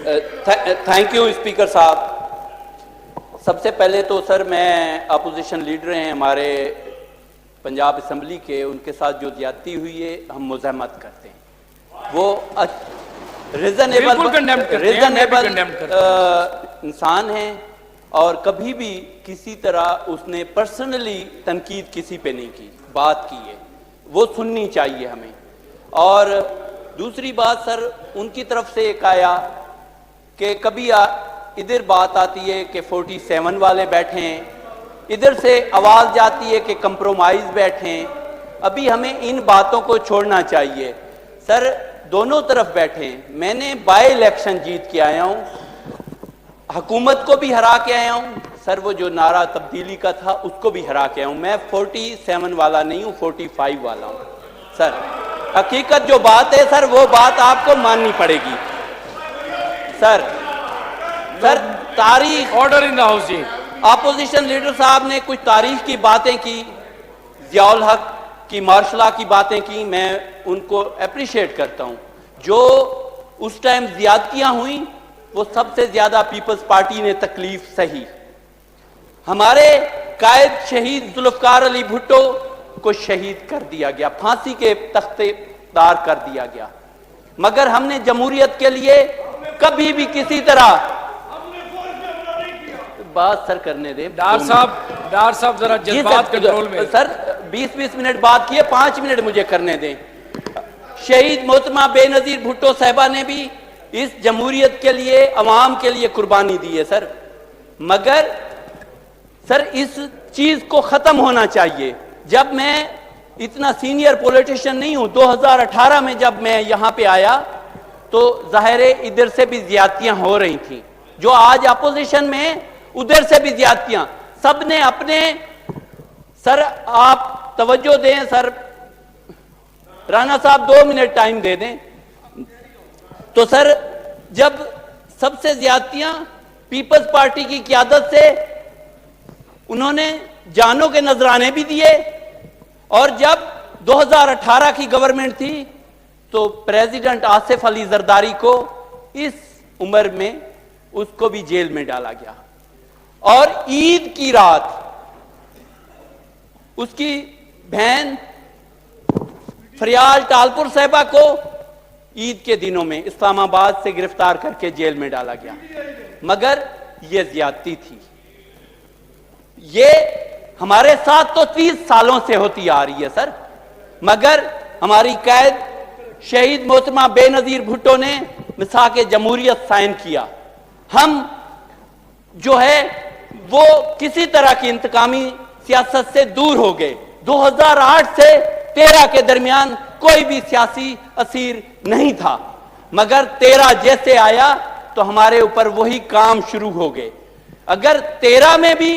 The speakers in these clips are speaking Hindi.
थैंक यू स्पीकर साहब। सबसे पहले तो सर मैं अपोजिशन लीडर हैं हमारे पंजाब असम्बली के, उनके साथ जो ज्यादती हुई है हम मुज़ाहमत करते हैं। वो रीजनेबल इंसान हैं और कभी भी किसी तरह उसने पर्सनली तनकीद किसी पे नहीं की, बात की है, वो सुननी चाहिए हमें। और दूसरी बात सर, उनकी तरफ से एक आया कि कभी इधर बात आती है कि 47 वाले बैठे हैं, इधर से आवाज़ जाती है कि कंप्रोमाइज़ बैठे हैं। अभी हमें इन बातों को छोड़ना चाहिए सर, दोनों तरफ बैठे हैं। मैंने बाय इलेक्शन जीत के आया हूँ, हुकूमत को भी हरा के आया हूँ सर, वो जो नारा तब्दीली का था उसको भी हरा के आया हूँ। मैं 47 वाला नहीं हूँ, 45 वाला हूँ सर। हकीकत जो बात है सर, वो बात आपको माननी पड़ेगी सर। सर तारीख, ऑर्डर इन द हाउस जी। अपोजिशन लीडर साहब ने कुछ तारीख की बातें की, ज़ियाउल हक की, मार्शल की बातें की, मैं उनको अप्रिशिएट करता हूं। जो उस टाइम ज्यादतियां हुई वो सबसे ज्यादा पीपल्स पार्टी ने तकलीफ सही। हमारे कायद शहीद जुल्फकार अली भुट्टो को शहीद कर दिया गया, फांसी के तख्तेदार कर दिया गया, मगर हमने जमहूरियत के लिए कभी भी किसी तरह बात सर करने दे। डार साहब जरा जज्बात कंट्रोल में। सर 20-20 मिनट बात किए, 5 मिनट मुझे करने दें। शहीद मोहतरमा बेनजीर भुट्टो साहिबा ने भी इस जमहूरियत के लिए, अवाम के लिए कुर्बानी दी है सर, मगर सर इस चीज को खत्म होना चाहिए। जब मैं इतना सीनियर पॉलिटिशियन नहीं हूं, 2018 में जब मैं यहां पे आया तो जाहिर है इधर से भी ज्यादतियां हो रही थी, जो आज अपोजिशन में उधर से भी ज्यादतियां, सबने अपने सर, आप तवज्जो दें सर, राणा साहब 2 मिनट टाइम दे दें। तो सर जब सबसे ज्यादतियां पीपल्स पार्टी की क़यादत से उन्होंने जानों के नजराने भी दिए, और जब 2018 की गवर्नमेंट थी तो प्रेसिडेंट आसिफ अली जरदारी को इस उम्र में उसको भी जेल में डाला गया, और ईद की रात उसकी बहन फरियाल टालपुर साहिबा को ईद के दिनों में इस्लामाबाद से गिरफ्तार करके जेल में डाला गया। मगर यह ज्यादती थी, ये हमारे साथ तो 30 सालों से होती आ रही है सर, मगर हमारी कैद शहीद मोहतरमा बेनजीर भुट्टो ने मिसाक जमहूरियत साइन किया। हम जो है वो किसी तरह की इंतकामी सियासत से दूर हो गए। 2008 से 13 के दरमियान कोई भी सियासी असीर नहीं था, मगर 13 जैसे आया तो हमारे ऊपर वही काम शुरू हो गए। अगर 13 में भी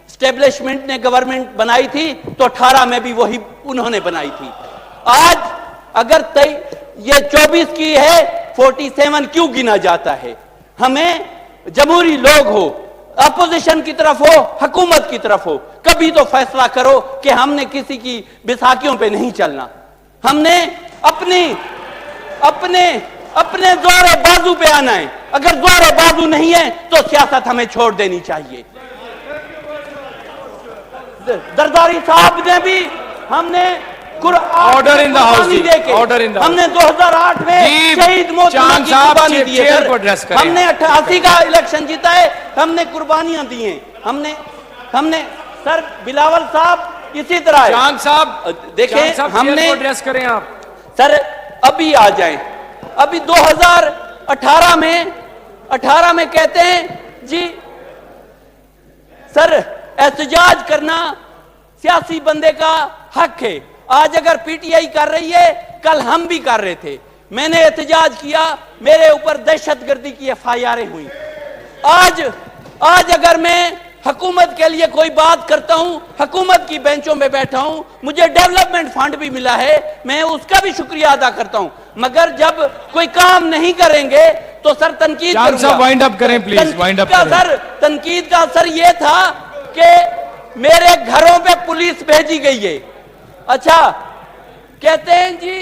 स्टेब्लिशमेंट ने गवर्नमेंट बनाई थी तो 18 में भी वही उन्होंने बनाई थी। आज अगर ये 24 की है, 47 क्यों गिना जाता है? हमें जमहूरी लोग हो, अपोजिशन की तरफ हो, हुकूमत की तरफ हो, कभी तो फैसला करो कि हमने किसी की बिसाखियों पे नहीं चलना, हमने अपने जोर बाजू पे आना है। अगर जोर बाजू नहीं है तो सियासत हमें छोड़ देनी चाहिए। जरदारी साहब ने भी हमने order in the house, order in the, हमने 2008 में शहीद मोहतरमा की कुर्बानी दी है, हमने 88 का इलेक्शन जीता है, हमने कुर्बानियां दी हैं, हमने सर बिलावल साहब इसी तरह है। चांद साहब देखें, हमने एड्रेस करें आप सर, अभी आ जाएं। अभी 2018 में कहते हैं जी सर एहतजाज करना सियासी बंदे का हक है। आज अगर पीटीआई कर रही है, कल हम भी कर रहे थे, मैंने एहतजाज किया, मेरे ऊपर दहशतगर्दी की एफआईआर हुई। आज अगर मैं हुकूमत के लिए कोई बात करता हूं, हुकूमत की बेंचों में बैठा हूं, मुझे डेवलपमेंट फंड भी मिला है, मैं उसका भी शुक्रिया अदा करता हूं, मगर जब कोई काम नहीं करेंगे तो सर तनकीद करूंगा। वाइंड अप करें प्लीज, वाइंड अप करें। सर तनकीद का असर यह था कि मेरे घरों पे पुलिस भेजी गई है। अच्छा कहते हैं जी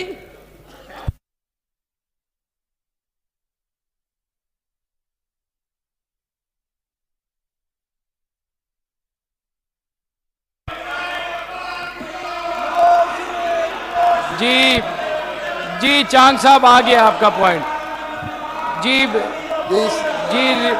जी जी चांग साहब आ गया आपका पॉइंट। जी जी जी